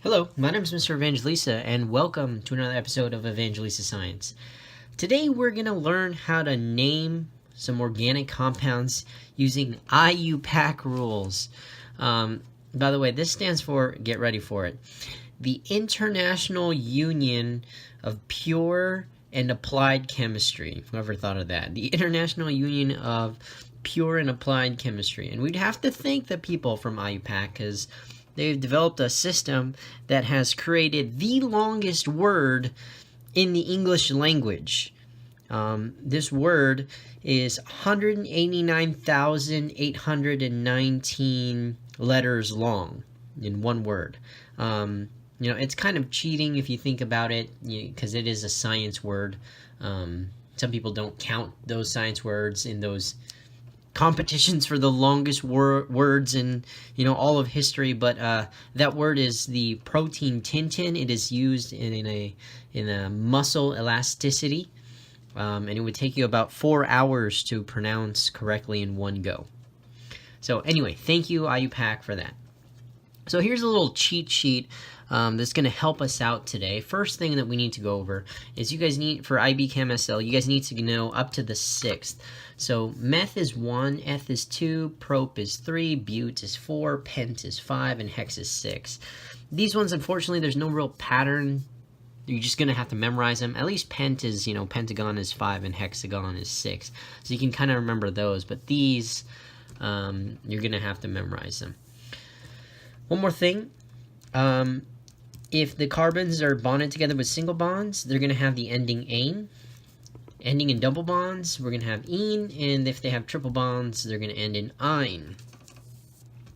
Hello, my name is Mr. Evangelista, and welcome to another episode of Evangelista Science. Today we're going to learn how to name some organic compounds using IUPAC rules. By the way, this stands for, get ready for it, the International Union of Pure and Applied Chemistry. Whoever thought of that? The International Union of Pure and Applied Chemistry. And we'd have to thank the people from IUPAC because they've developed a system that has created the longest word in the English language. This word is 189,819 letters long in one word. It's kind of cheating if you think about it, because it is a science word. Some people don't count those science words in those competitions for the longest words in all of history, but that word is the protein tintin. It is used in a muscle elasticity, and it would take you about 4 hours to pronounce correctly in one go. So anyway, thank you IUPAC for that. So here's a little cheat sheet that's going to help us out today. First thing that we need to go over is you guys need, for IB Chem SL, you guys need to know up to the 6th. So meth is 1, eth is 2, prop is 3, bute is 4, pent is 5, and hex is 6. These ones, unfortunately, there's no real pattern. You're just going to have to memorize them. At least pent is, pentagon is 5 and hexagon is 6. So you can kind of remember those. But these, you're going to have to memorize them. One more thing. If the carbons are bonded together with single bonds, they're going to have the ending -ane. Ending in double bonds, we're going to have -ene, and if they have triple bonds, they're going to end in -ine.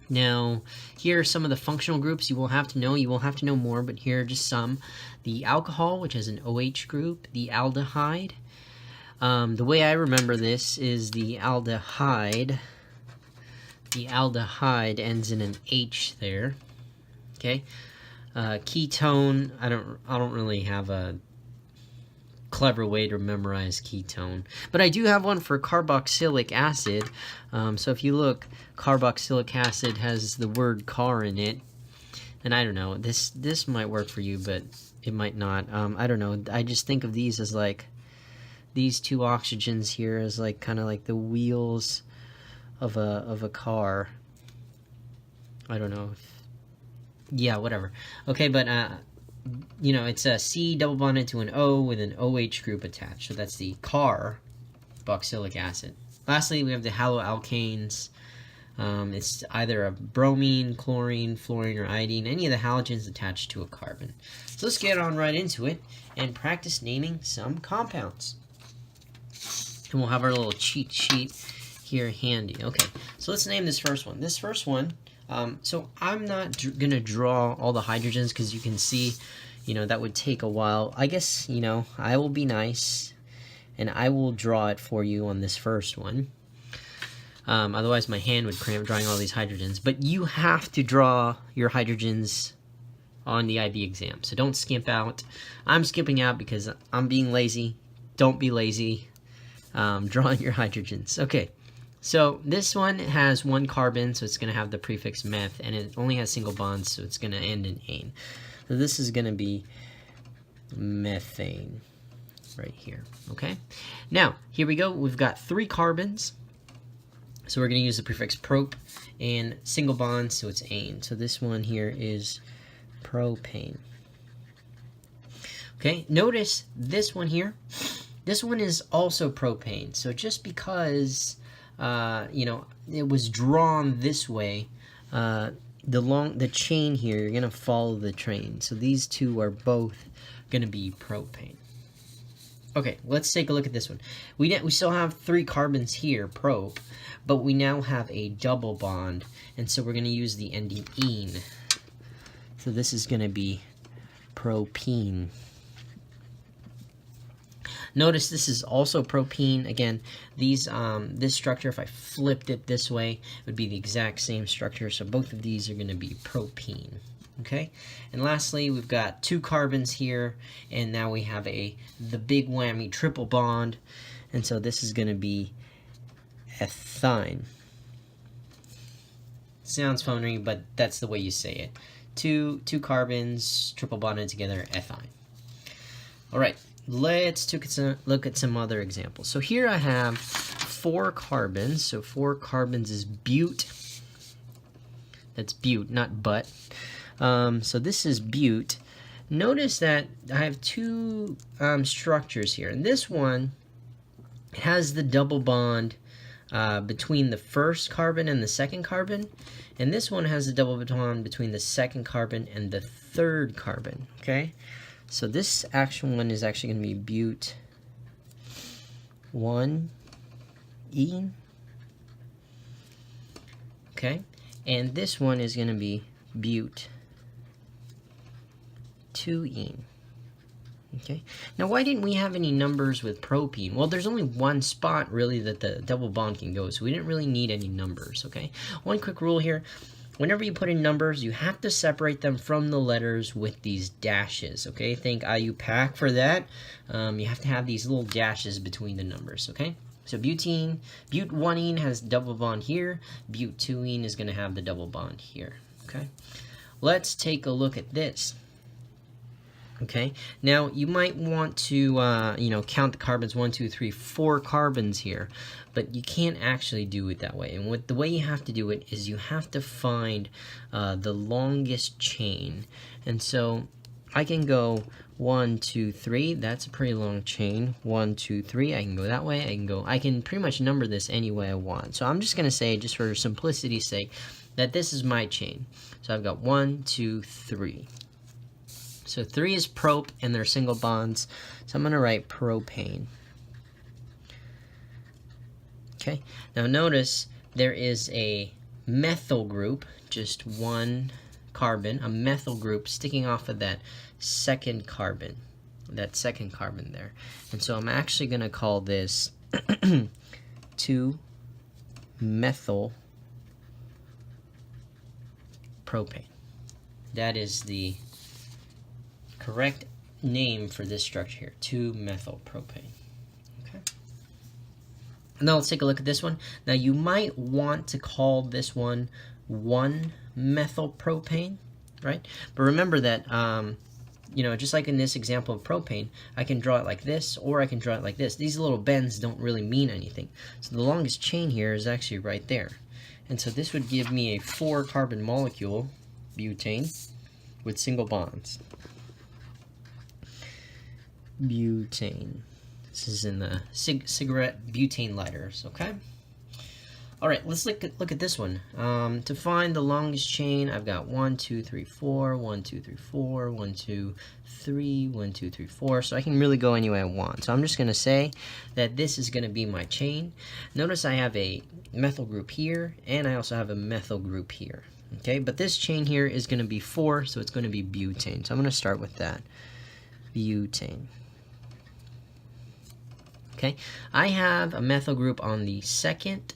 Now, here are some of the functional groups you will have to know. You will have to know more, but here are just some. The alcohol, which has an OH group, the aldehyde. The way I remember this is the aldehyde ends in an H there. Okay. Ketone, I don't really have a clever way to memorize ketone, but I do have one for carboxylic acid. So if you look, carboxylic acid has the word car in it, and I don't know, this might work for you, but it might not. I don't know, I just think of these as like these two oxygens here as like kind of like the wheels of a car. I don't know yeah, whatever. Okay, but it's a C double bonded to an O with an OH group attached. So that's the carboxylic acid. Lastly, we have the haloalkanes. It's either a bromine, chlorine, fluorine, or iodine, any of the halogens attached to a carbon. So let's get on right into it and practice naming some compounds. And we'll have our little cheat sheet here handy. Okay, so let's name this first one. This first one, so I'm not going to draw all the hydrogens because you can see, that would take a while. I guess, I will be nice and I will draw it for you on this first one. Otherwise my hand would cramp drawing all these hydrogens. But you have to draw your hydrogens on the IB exam. So don't skimp out. I'm skipping out because I'm being lazy. Don't be lazy. Drawing your hydrogens. Okay. So this one has 1 carbon, so it's going to have the prefix meth, and it only has single bonds, so it's going to end in ane. So this is going to be methane right here, okay? Now, here we go. We've got 3 carbons, so we're going to use the prefix prop, and single bonds, so it's ane. So this one here is propane. Okay, notice this one here. This one is also propane, so just because it was drawn this way, the chain here, you're gonna follow the train. So these two are both gonna be propane. Okay, let's take a look at this one. We still have 3 carbons here, prop, but we now have a double bond, and so we're gonna use the ending -ene. So this is gonna be propene. Notice this is also propene. Again, these this structure, if I flipped it this way, it would be the exact same structure. So both of these are going to be propene. Okay, and lastly, we've got 2 carbons here, and now we have the big whammy triple bond, and so this is going to be ethine. Sounds phony, but that's the way you say it. two carbons triple bonded together, ethyne. All right, let's look at some other examples. So here I have 4 carbons. So 4 carbons is bute. That's bute, not but. So this is bute. Notice that I have 2 structures here, and this one has the double bond between the first carbon and the second carbon, and this one has the double bond between the second carbon and the third carbon. Okay, so this actual one is actually going to be bute 1-ene. Okay, and this one is going to be bute 2-ene. Okay, now why didn't we have any numbers with propene? Well, there's only one spot really that the double bond can go, so we didn't really need any numbers. Okay, one quick rule here: whenever you put in numbers, you have to separate them from the letters with these dashes. Okay, think IUPAC for that. You have to have these little dashes between the numbers. Okay, so butene, bute 1-ene has double bond here. Bute 2-ene is going to have the double bond here. Okay, let's take a look at this. Okay, now you might want to count the carbons, 1, 2, 3, 4 carbons here, but you can't actually do it that way. And the way you have to do it is you have to find the longest chain. And so I can go 1, 2, 3. That's a pretty long chain. 1, 2, 3. I can go that way. I can pretty much number this any way I want. So I'm just going to say, just for simplicity's sake, that this is my chain. So I've got 1, 2, 3. So 3 is prop, and they're single bonds. So I'm going to write propane. Okay, now notice there is a methyl group, just 1 carbon, a methyl group sticking off of that second carbon there. And so I'm actually going to call this 2-methyl propane. That is the correct name for this structure here, 2-methyl propane. Okay. Now let's take a look at this one. Now you might want to call this one 1-methyl propane, right? But remember that, just like in this example of propane, I can draw it like this, or I can draw it like this. These little bends don't really mean anything. So the longest chain here is actually right there. And so this would give me a 4-carbon molecule, butane, with single bonds. Butane. This is in the cigarette butane lighters, okay? All right, let's look at this one. To find the longest chain, I've got 1, 2, 3, 4, 1, 2, 3, 4, 1, 2, 3, 1, 2, 3, 4. So I can really go any way I want. So I'm just going to say that this is going to be my chain. Notice I have a methyl group here, and I also have a methyl group here. Okay, but this chain here is going to be 4, so it's going to be butane. So I'm going to start with that. Butane. Okay, I have a methyl group on the second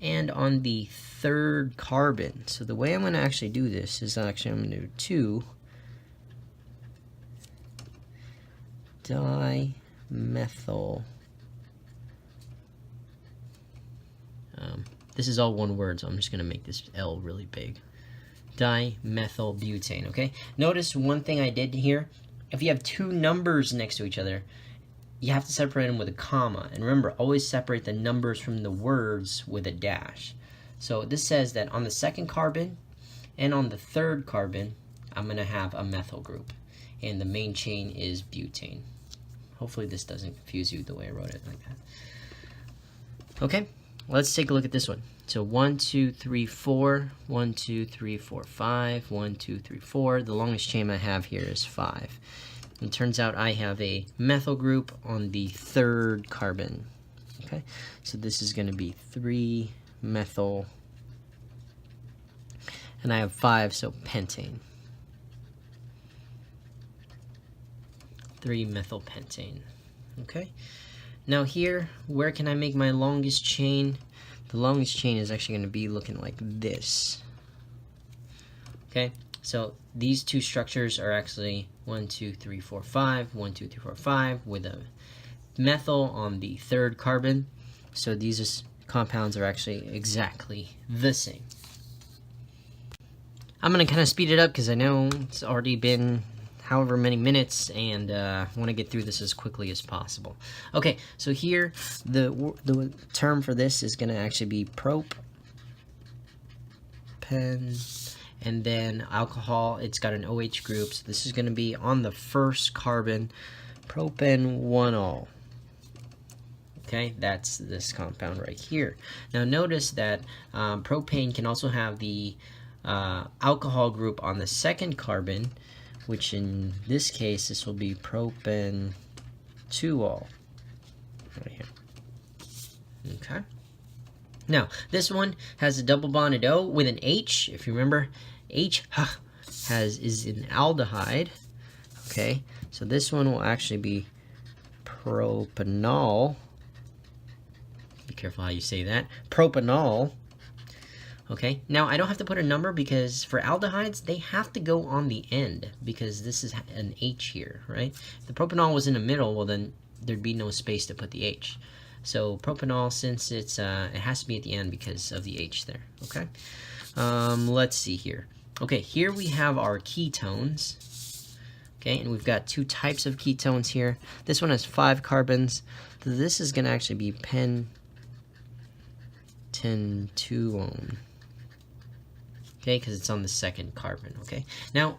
and on the third carbon. So the way I'm going to actually do this is I'm going to do 2-dimethyl. This is all one word, so I'm just going to make this L really big. Dimethyl butane, okay? Notice one thing I did here. If you have 2 numbers next to each other, you have to separate them with a comma. And remember, always separate the numbers from the words with a dash. So this says that on the second carbon and on the third carbon, I'm going to have a methyl group. And the main chain is butane. Hopefully this doesn't confuse you the way I wrote it like that. Okay, let's take a look at this one. So 1, 2, 3, 4, 1, 2, 3, 4, 5, 1, 2, 3, 4. The longest chain I have here is 5. It turns out I have a methyl group on the third carbon. Okay, so this is going to be 3-methyl, and I have 5, so pentane. 3-methylpentane. Okay, now here, where can I make my longest chain? The longest chain is actually going to be looking like this. Okay, so these 2 structures are actually 1, 2, 3, 4, 5, 1, 2, 3, 4, 5 with a methyl on the third carbon. So these compounds are actually exactly the same. I'm going to kind of speed it up because I know it's already been however many minutes, and I want to get through this as quickly as possible. Okay, so here the term for this is going to actually be propane, and then alcohol. It's got an OH group, so this is going to be on the first carbon, propanol. Okay, that's this compound right here. Now notice that propane can also have the alcohol group on the second carbon, which in this case, this will be propanol right here. Okay. Now, this one has a double bonded O with an H. If you remember, H is an aldehyde. Okay, so this one will actually be propanol. Be careful how you say that. Propanol. Okay, now I don't have to put a number because for aldehydes, they have to go on the end because this is an H here, right? If the propanol was in the middle, well then there'd be no space to put the H. So propanol, since it has to be at the end because of the H there, okay? Let's see here. Okay, here we have our ketones. Okay, and we've got two types of ketones here. This one has 5 carbons. So this is going to actually be pentanetone. Okay, because it's on the second carbon, okay? Now,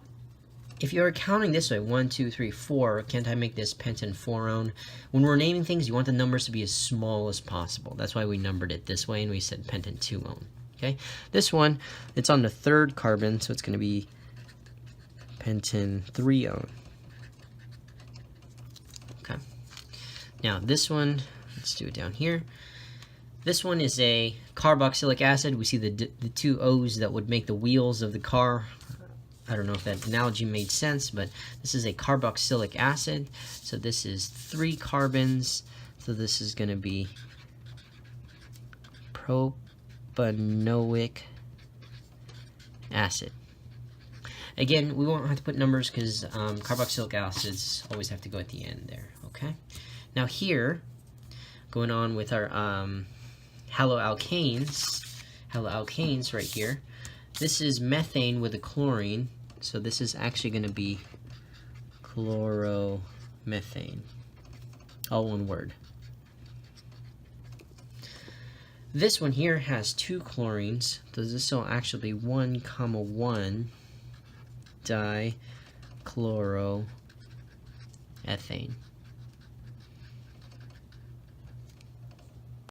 if you're counting this way, 1, 2, 3, 4, can't I make this pentanforone? When we're naming things, you want the numbers to be as small as possible. That's why we numbered it this way, and we said pentanetone, okay? This one, it's on the third carbon, so it's going to be pentanthreone. Okay. Now, this one, let's do it down here. This one is a carboxylic acid. We see the 2 O's that would make the wheels of the car. I don't know if that analogy made sense, but this is a carboxylic acid. So this is 3 carbons. So this is going to be propanoic acid. Again, we won't have to put numbers because carboxylic acids always have to go at the end there. Okay. Now here, going on with our haloalkanes right here. This is methane with a chlorine, so this is actually going to be chloromethane. All one word. This one here has 2 chlorines, so this will actually be 1,1 dichloroethane.